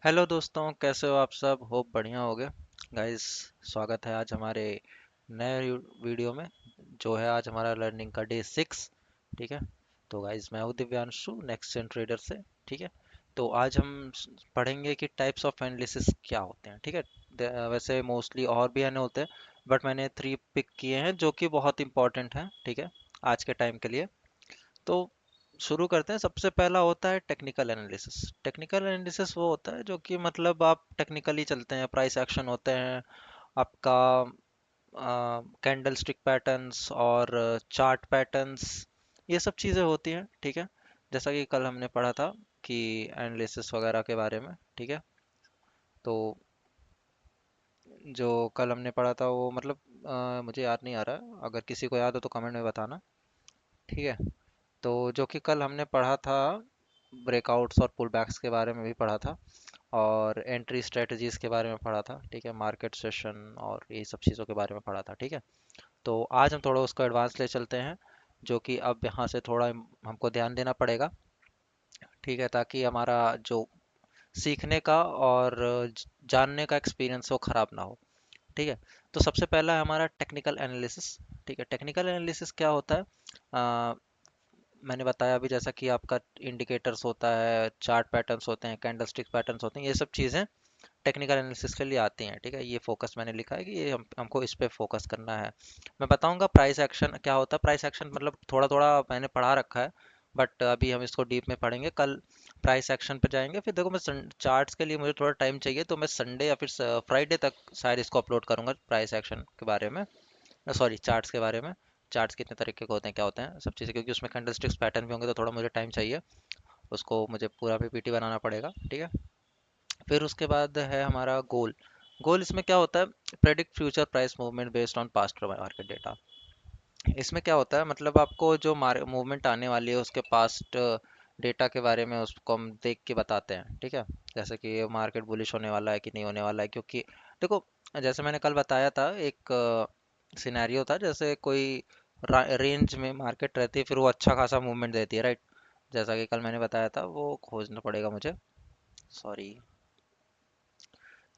Hello दोस्तों, कैसे हो आप सब? होप बढ़िया होगे। गाइस, स्वागत है आज हमारे नए वीडियो में, जो है आज हमारा लर्निंग का डे 6। ठीक है। तो गाइस, मैं हूँ दिव्यांशु, नेक्स्ट जेन ट्रेडर से। ठीक है। तो आज हम पढ़ेंगे कि टाइप्स ऑफ एनालिसिस क्या होते हैं। ठीक है। वैसे मोस्टली और भी आने होते हैं, बट मैंने 3 पिक किए हैं जो कि बहुत इंपॉर्टेंट हैं। ठीक है, आज के टाइम के लिए। तो शुरू करते हैं। सबसे पहला होता है टेक्निकल एनालिसिस। टेक्निकल एनालिसिस वो होता है जो कि मतलब आप टेक्निकली चलते हैं, प्राइस एक्शन होते हैं आपका, कैंडल स्टिक पैटर्न्स और चार्ट पैटर्न्स, ये सब चीज़ें होती हैं। ठीक है। जैसा कि कल हमने पढ़ा था कि एनालिसिस वगैरह के बारे में। ठीक है। तो जो कल हमने पढ़ा था वो मतलब मुझे याद नहीं आ रहा है, अगर किसी को याद हो तो कमेंट में बताना। ठीक है। तो जो कि कल हमने पढ़ा था, ब्रेकआउट्स और पुलबैक्स के बारे में भी पढ़ा था, और एंट्री स्ट्रेटजीज के बारे में पढ़ा था। ठीक है। मार्केट सेशन और ये सब चीज़ों के बारे में पढ़ा था। ठीक है। तो आज हम थोड़ा उसको एडवांस ले चलते हैं, जो कि अब यहाँ से थोड़ा हमको ध्यान देना पड़ेगा। ठीक है, ताकि हमारा जो सीखने का और जानने का एक्सपीरियंस वो ख़राब ना हो। ठीक है। तो सबसे पहला है हमारा टेक्निकल एनालिसिस। ठीक है। टेक्निकल एनालिसिस क्या होता है? मैंने बताया अभी, जैसा कि आपका इंडिकेटर्स होता है, चार्ट पैटर्न्स होते हैं, कैंडलस्टिक पैटर्न्स होते हैं, ये सब चीज़ें टेक्निकल एनालिसिस के लिए आती हैं। ठीक है। ये फोकस मैंने लिखा है कि ये हमको इस पे फोकस करना है। मैं बताऊंगा प्राइस एक्शन क्या होता है। प्राइस एक्शन मतलब थोड़ा थोड़ा मैंने पढ़ा रखा है, बट अभी हम इसको डीप में पढ़ेंगे। कल प्राइस एक्शन पे जाएंगे। फिर देखो, मैं चार्ट्स के लिए मुझे थोड़ा टाइम चाहिए, तो मैं संडे या फिर फ्राइडे तक शायद इसको अपलोड करूंगा, प्राइस एक्शन के बारे में, सॉरी चार्ट्स के बारे में। चार्ट्स कितने तरीके के होते हैं, क्या होते हैं, सब चीज़ें, क्योंकि उसमें कैंडलस्टिक्स पैटर्न भी होंगे, तो थोड़ा मुझे टाइम चाहिए। उसको मुझे पूरा पीपीटी बनाना पड़ेगा। ठीक है। फिर उसके बाद है हमारा गोल। गोल इसमें क्या होता है? Predict future price movement based on past market data. इसमें क्या होता है, मतलब आपको जो मूवमेंट आने वाली है उसके पास्ट डेटा के बारे में उसको हम देख के बताते हैं। ठीक है। जैसे कि मार्केट बुलिश होने वाला है कि नहीं होने वाला है, क्योंकि देखो, जैसे मैंने कल बताया था, एक सिनेरियो था, जैसे कोई रेंज में मार्केट रहती है, फिर वो अच्छा खासा मूवमेंट देती है, राइट? जैसा कि कल मैंने बताया था, वो खोजना पड़ेगा मुझे, सॉरी।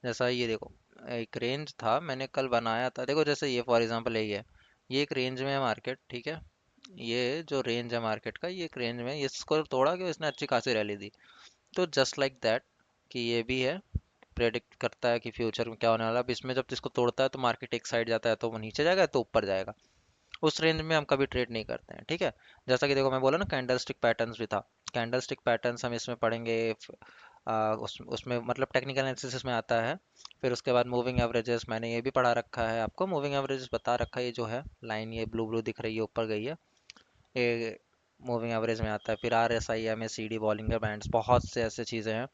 जैसा ये देखो, एक रेंज था, मैंने कल बनाया था। देखो, जैसे ये फॉर एग्जांपल यही है, ये एक रेंज में है मार्केट। ठीक है। ये जो रेंज है मार्केट का, ये एक रेंज में है, इसको तोड़ा कि इसने अच्छी खासी रैली दी। तो जस्ट लाइक दैट, कि ये भी है, प्रेडिक्ट करता है कि फ्यूचर में क्या होने वाला है। अब इसमें जब इसको तोड़ता है तो मार्केट एक साइड जाता है, तो वो नीचे जाएगा तो ऊपर जाएगा। उस रेंज में हम कभी ट्रेड नहीं करते हैं। ठीक है। जैसा कि देखो, मैं बोला ना, कैंडल स्टिक पैटर्न्स भी था। कैंडल स्टिक पैटर्न्स हम इसमें पढ़ेंगे। उसमें मतलब टेक्निकल एनालिसिस में आता है। फिर उसके बाद मूविंग एवरेजेस मैंने ये भी पढ़ा रखा है आपको। मूविंग एवरेजेस बता रखा है, ये जो है लाइन, ये ब्लू ब्लू दिख रही है, ऊपर गई है, ये मूविंग एवरेज में आता है। फिर R S I, M A C D, Bollinger bands, बहुत से ऐसे चीज़ें हैं।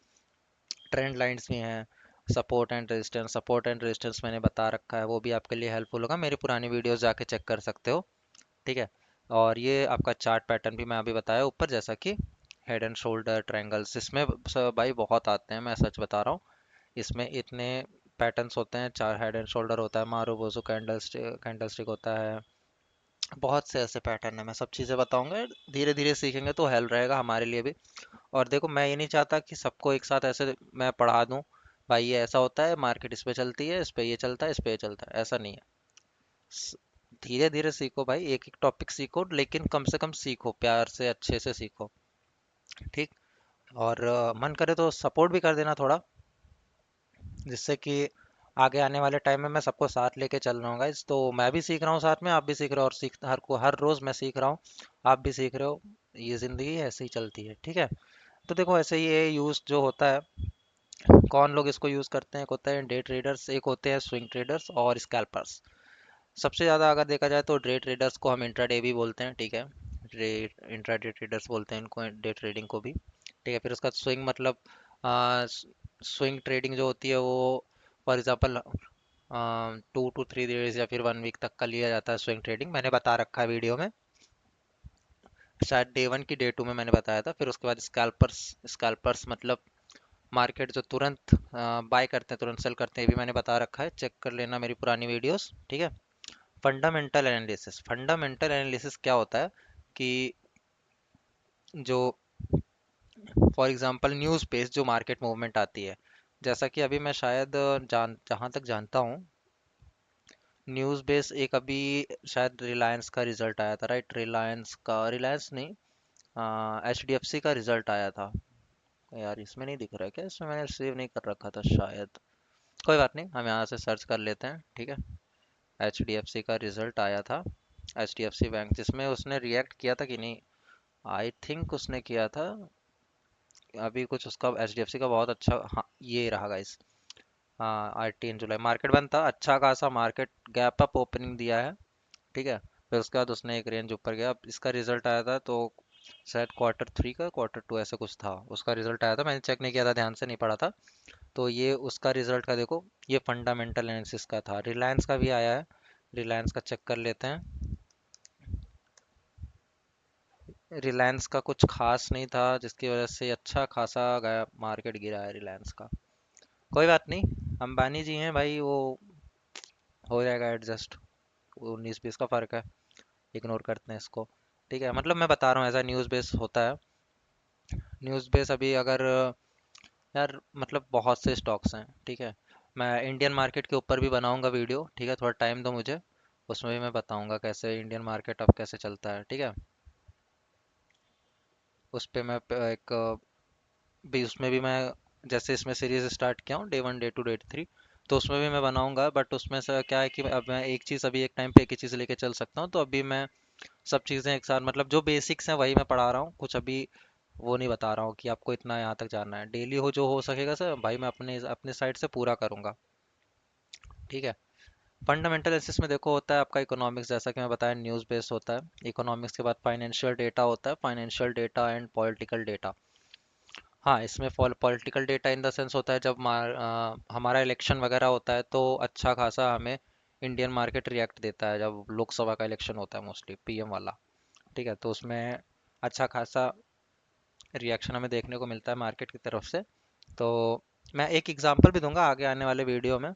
ट्रेंड लाइंस भी हैं। सपोर्ट एंड रेजिस्टेंस मैंने बता रखा है, वो भी आपके लिए हेल्पफुल होगा। मेरी पुरानी वीडियोस जाके चेक कर सकते हो। ठीक है। और ये आपका चार्ट पैटर्न भी मैं अभी बताया ऊपर, जैसा कि हेड एंड शोल्डर ट्रायंगल्स, इसमें भाई बहुत आते हैं, मैं सच बता रहा हूँ। इसमें इतने पैटर्न्स होते हैं, चार हेड एंड शोल्डर होता है, मारूबोजू कैंडलस्टिक होता है, बहुत से ऐसे पैटर्न है। मैं सब चीज़ें बताऊंगा, धीरे धीरे सीखेंगे तो हेल्प रहेगा हमारे लिए भी। और देखो, मैं ये नहीं चाहता कि सबको एक साथ ऐसे मैं पढ़ा दूं, भाई ये ऐसा होता है, मार्केट इस पे चलती है, इस पे ये चलता है, इस पे ये चलता है, ऐसा नहीं है। धीरे धीरे सीखो भाई, एक एक टॉपिक सीखो, लेकिन कम से कम सीखो, प्यार से अच्छे से सीखो। ठीक। और मन करे तो सपोर्ट भी कर देना थोड़ा, जिससे कि आगे आने वाले टाइम में मैं सबको साथ लेके चल रहा हूँ गाइस। तो मैं भी सीख रहा हूँ, साथ में आप भी सीख रहे हो, और हर रोज मैं सीख रहा हूँ, आप भी सीख रहे हो। ये जिंदगी ऐसे ही चलती है। ठीक है। तो देखो, ऐसे ही ये यूज जो होता है, कौन लोग इसको यूज करते हैं, एक होता है डे ट्रेडर्स, एक होते हैं स्विंग ट्रेडर्स और स्कैल्पर्स। सबसे ज़्यादा अगर देखा जाए तो डे ट्रेडर्स को हम इंट्राडे भी बोलते हैं। ठीक है। डे इंट्राडे ट्रेडर्स बोलते हैं इनको, डे ट्रेडिंग को भी। ठीक है। फिर उसका स्विंग मतलब, स्विंग ट्रेडिंग जो होती है वो, फॉर एग्जांपल 2 to 3 डेज या फिर 1 वीक तक का लिया जाता है स्विंग ट्रेडिंग, मैंने बता रखा है वीडियो में, शायद डे 1 की डे 2 में मैंने बताया था। फिर उसके बाद स्कैल्पर्स। स्कैल्पर्स मतलब मार्केट जो तुरंत बाय करते हैं, तुरंत सेल करते हैं, ये भी मैंने बता रखा है, चेक कर लेना मेरी पुरानी वीडियोस। ठीक है। Fundamental analysis. फंडामेंटल एनालिसिस क्या होता है कि जो फॉर एग्जांपल न्यूज़ पेज जो मार्केट मूवमेंट आती है, जैसा कि अभी मैं शायद जहाँ तक जानता हूँ, न्यूज़ बेस एक अभी शायद रिलायंस का रिजल्ट आया था, राइट? रिलायंस नहीं, एच डी एफ सी का रिजल्ट आया था। यार इसमें नहीं दिख रहा है क्या? इसमें मैंने सेव नहीं कर रखा था शायद। कोई बात नहीं, हम यहाँ से सर्च कर लेते हैं, ठीक है। एच डी एफ सी का रिजल्ट आया था, H D F C bank, जिसमें उसने रिएक्ट किया था कि नहीं, आई थिंक उसने किया था। अभी कुछ उसका एच डी एफ सी का बहुत अच्छा, हाँ ये रहा गाइस। हाँ 18 जुलाई मार्केट बंद था, अच्छा खासा मार्केट गैप अप ओपनिंग दिया है, ठीक है। फिर उसके बाद उसने एक रेंज ऊपर गया। अब इसका रिजल्ट आया था तो शायद क्वार्टर 3 का क्वार्टर 2 ऐसा कुछ था, उसका रिजल्ट आया था, मैंने चेक नहीं किया था, ध्यान से नहीं पढ़ा था। तो ये उसका रिजल्ट का देखो, ये फंडामेंटल एनालिसिस का था। रिलायंस का भी आया है, रिलायंस का चेक कर लेते हैं। रिलायंस का कुछ खास नहीं था, जिसकी वजह से अच्छा खासा गया, मार्केट गिरा है रिलायंस का। कोई बात नहीं, अंबानी जी हैं भाई, वो हो जाएगा एडजस्ट। 19-20 का फर्क है, इग्नोर करते हैं इसको। ठीक है, मतलब मैं बता रहा हूँ ऐसा न्यूज़ बेस होता है। न्यूज़ बेस अभी अगर, यार मतलब बहुत से स्टॉक्स हैं, ठीक है। मैं इंडियन मार्केट के ऊपर भी बनाऊंगा वीडियो, ठीक है, थोड़ा टाइम दो मुझे। उसमें भी मैं बताऊंगा कैसे इंडियन मार्केट अब कैसे चलता है, ठीक है। उस पे मैं एक भी, उसमें भी मैं जैसे इसमें सीरीज स्टार्ट किया हूँ, डे 1 डे 2 डे 3, तो उसमें भी मैं बनाऊंगा। बट उसमें से क्या है कि अब मैं एक चीज़ अभी एक टाइम पे एक ही चीज़ लेके चल सकता हूँ, तो अभी मैं सब चीज़ें एक साथ, मतलब जो बेसिक्स हैं वही मैं पढ़ा रहा हूँ, कुछ अभी वो नहीं बता रहा हूँ कि आपको इतना यहाँ तक जाना है। डेली हो जो हो सकेगा सर भाई, मैं अपने अपने साइड से पूरा करूँगा, ठीक है। फंडामेंटल एनालिसिस में देखो होता है आपका इकोनॉमिक्स, जैसा कि मैं बताया न्यूज़ बेस्ड होता है। इकोनॉमिक्स के बाद फाइनेंशियल डेटा होता है, financial data and political data. हाँ, इसमें political data in the sense होता है, जब हमारा इलेक्शन वगैरह होता है तो अच्छा खासा हमें इंडियन मार्केट रिएक्ट देता है। जब लोकसभा का इलेक्शन होता है मोस्टली पीएम वाला, ठीक है, तो उसमें अच्छा खासा रिएक्शन हमें देखने को मिलता है मार्केट की तरफ से। तो मैं एक एग्जांपल भी दूंगा आगे आने वाले वीडियो में।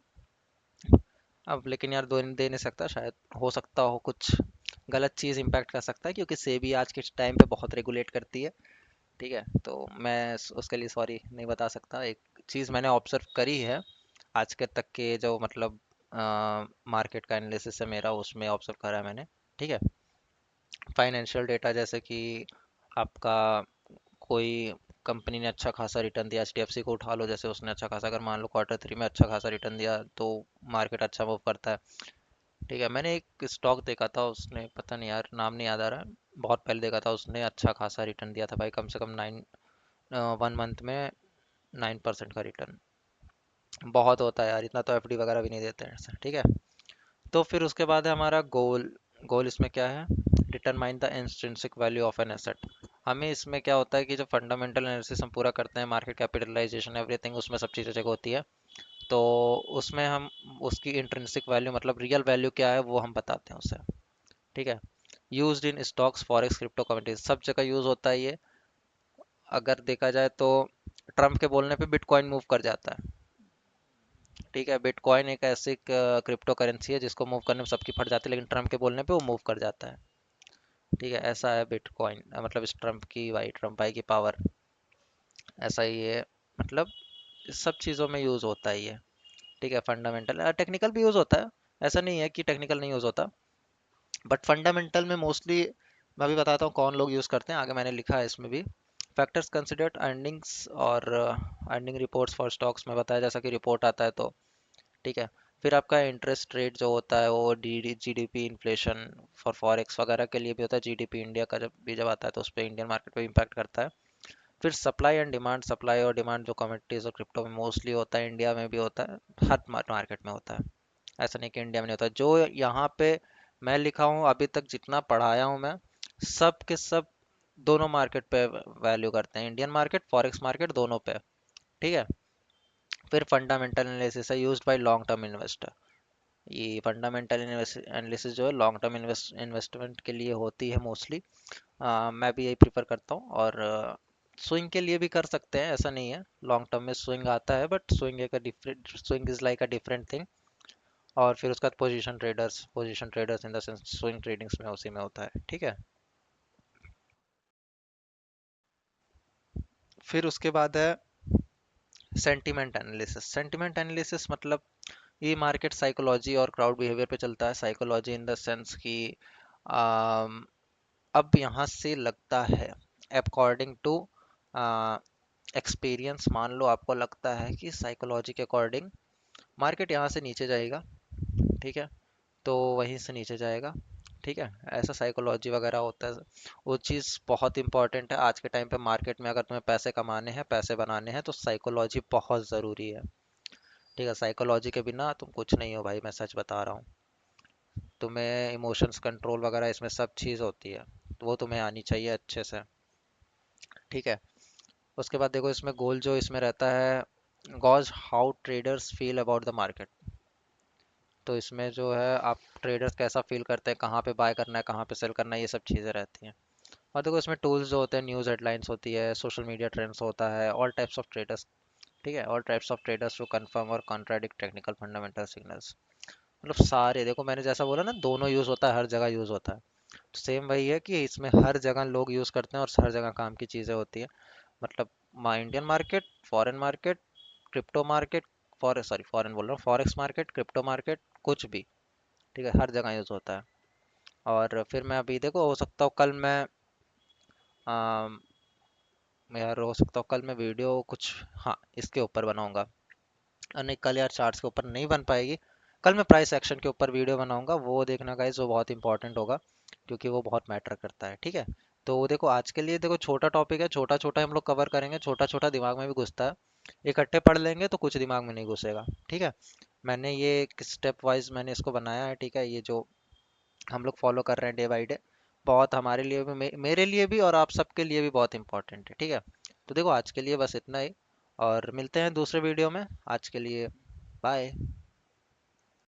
अब लेकिन यार दे नहीं सकता, शायद हो सकता हो कुछ गलत चीज़ इम्पैक्ट कर सकता है, क्योंकि सेबी आज के टाइम पे बहुत रेगुलेट करती है, ठीक है। तो मैं उसके लिए सॉरी नहीं बता सकता। एक चीज़ मैंने ऑब्जर्व करी है आज के तक के जो मतलब मार्केट का एनालिसिस है मेरा, उसमें ऑब्जर्व करा है मैंने, ठीक है। फाइनेंशियल डेटा जैसे कि आपका कोई कंपनी ने अच्छा खासा रिटर्न दिया, एचडीएफसी को उठा लो, जैसे उसने अच्छा खासा, अगर मान लो क्वार्टर 3 में अच्छा खासा रिटर्न दिया तो मार्केट अच्छा मूव करता है, ठीक है। मैंने एक स्टॉक देखा था, उसने पता नहीं यार नाम नहीं याद आ रहा है, बहुत पहले देखा था, उसने अच्छा खासा रिटर्न दिया था भाई, कम से कम 1 मंथ में 9% का रिटर्न। बहुत होता है यार, इतना तो एफडी वगैरह भी नहीं देते हैं, ठीक है। तो फिर उसके बाद है हमारा गोल। गोल इसमें क्या है? Determine the intrinsic value of an asset. हमें इसमें क्या होता है कि जब फंडामेंटल एनालिसिस हम पूरा करते हैं, मार्केट कैपिटलाइजेशन एवरीथिंग, उसमें सब चीज़ें चेक होती है। तो उसमें हम उसकी इंट्रिंसिक वैल्यू मतलब रियल वैल्यू क्या है वो हम बताते हैं उसे, ठीक है। Used in stocks forex crypto commodities, सब जगह यूज होता है ये। अगर देखा जाए तो ट्रम्प के बोलने पे बिटकॉइन मूव कर जाता है, ठीक है। बिटकॉइन एक ऐसी क्रिप्टो करेंसी है जिसको मूव करने में सबकी फट जाती है, लेकिन ट्रम्प के बोलने पे वो मूव कर जाता है, ठीक है। ऐसा है बिटकॉइन, मतलब इस ट्रम्प भाई की पावर, ऐसा ही है। मतलब इस सब चीज़ों में यूज़ होता है ये, ठीक है। फंडामेंटल टेक्निकल भी यूज़ होता है, ऐसा नहीं है कि टेक्निकल नहीं यूज़ होता, बट फंडामेंटल में मोस्टली मैं भी बताता हूँ कौन लोग यूज़ करते हैं, आगे मैंने लिखा है इसमें भी। फैक्टर्स कंसिडर्ड अर्निंग्स और अर्निंग रिपोर्ट्स फॉर स्टॉक्स में बताया, जैसा कि रिपोर्ट आता है तो, ठीक है। फिर आपका इंटरेस्ट रेट जो होता है वो D GDP inflation, for forex वगैरह के लिए भी होता है। जीडीपी इंडिया का जब आता है तो उस पर इंडियन मार्केट पे इम्पैक्ट करता है। फिर सप्लाई एंड डिमांड, सप्लाई और डिमांड जो कमोडिटीज और क्रिप्टो में मोस्टली होता है, इंडिया में भी होता है, हर मार्केट में होता है, ऐसा नहीं कि इंडिया में नहीं होता। जो यहाँ पे मैं लिखा हूँ अभी तक जितना पढ़ाया हूँ मैं, सब के सब दोनों मार्केट पे वैल्यू करते हैं, इंडियन मार्केट फॉरेक्स मार्केट दोनों पे, ठीक है। फिर फंडामेंटल एनालिसिस है used by long term investor. ये फंडामेंटल एनालिसिस जो है लॉन्ग टर्म इन्वेस्टमेंट के लिए होती है मोस्टली। मैं भी यही प्रीफर करता हूँ, और स्विंग के लिए भी कर सकते हैं, ऐसा नहीं है। लॉन्ग टर्म में स्विंग आता है, but swing is like a different thing. और फिर उसके बाद position traders in the sense swing tradings में उसी में होता है, ठीक है। फिर उसके बाद है सेंटिमेंट एनालिसिस मतलब ये मार्केट साइकोलॉजी और क्राउड बिहेवियर पे चलता है। साइकोलॉजी इन द सेंस कि अम, अब यहाँ से लगता है अकॉर्डिंग टू एक्सपीरियंस, मान लो आपको लगता है कि साइकोलॉजी के अकॉर्डिंग मार्केट यहाँ से नीचे जाएगा, ठीक है, तो वहीं से नीचे जाएगा, ठीक है। ऐसा साइकोलॉजी वगैरह होता है। वो चीज़ बहुत इंपॉर्टेंट है आज के टाइम पे मार्केट में। अगर तुम्हें पैसे कमाने हैं, पैसे बनाने हैं, तो साइकोलॉजी बहुत ज़रूरी है, ठीक है। साइकोलॉजी के बिना तुम कुछ नहीं हो भाई, मैं सच बता रहा हूँ। तुम्हें इमोशंस कंट्रोल वगैरह इसमें सब चीज़ होती है, तो वो तुम्हें आनी चाहिए अच्छे से, ठीक है। उसके बाद देखो इसमें गोल जो इसमें रहता है, gauge how traders feel about the market. तो इसमें जो है आप ट्रेडर्स कैसा फील करते हैं, कहाँ पे बाय करना है, कहाँ पे सेल करना है, ये सब चीज़ें रहती हैं। और देखो इसमें टूल्स जो होते हैं, न्यूज़ हेडलाइंस होती है, सोशल मीडिया ट्रेंड्स होता है, ऑल टाइप्स ऑफ ट्रेडर्स, ठीक है, all types of traders to confirm और कॉन्ट्राडिक्ट टेक्निकल फंडामेंटल सिग्नल्स। मतलब सारे, देखो मैंने जैसा बोला ना, दोनों यूज़ होता है, हर जगह यूज़ होता है। तो सेम वही है कि इसमें हर जगह लोग यूज़ करते हैं और हर जगह काम की चीज़ें होती हैं। मतलब Indian market, foreign market, crypto market, foreign बोल रहा हूँ, फॉरेक्स मार्केट, क्रिप्टो मार्केट, कुछ भी, ठीक है, हर जगह यूज़ होता है। और फिर मैं अभी देखो, हो सकता हूँ कल अम, मैं यार हो सकता हूँ कल मैं वीडियो कुछ, हाँ, इसके ऊपर बनाऊंगा। नहीं, कल यार चार्ट्स के ऊपर नहीं बन पाएगी। कल मैं प्राइस एक्शन के ऊपर वीडियो बनाऊंगा, वो देखना गाइस, वो बहुत इंपॉर्टेंट होगा, क्योंकि वो बहुत मैटर करता है, ठीक है। तो देखो आज के लिए देखो छोटा टॉपिक है, छोटा छोटा हम लोग कवर करेंगे, छोटा छोटा दिमाग में भी घुसता है। इकट्ठे पढ़ लेंगे तो कुछ दिमाग में नहीं घुसेगा, ठीक है। मैंने ये एक स्टेप वाइज मैंने इसको बनाया है, ठीक है। ये जो हम लोग फॉलो कर रहे हैं डे बाई डे, बहुत हमारे लिए भी, मेरे लिए भी और आप सबके लिए भी बहुत इंपॉर्टेंट है, ठीक है। तो देखो आज के लिए बस इतना ही, और मिलते हैं दूसरे वीडियो में। आज के लिए बाय।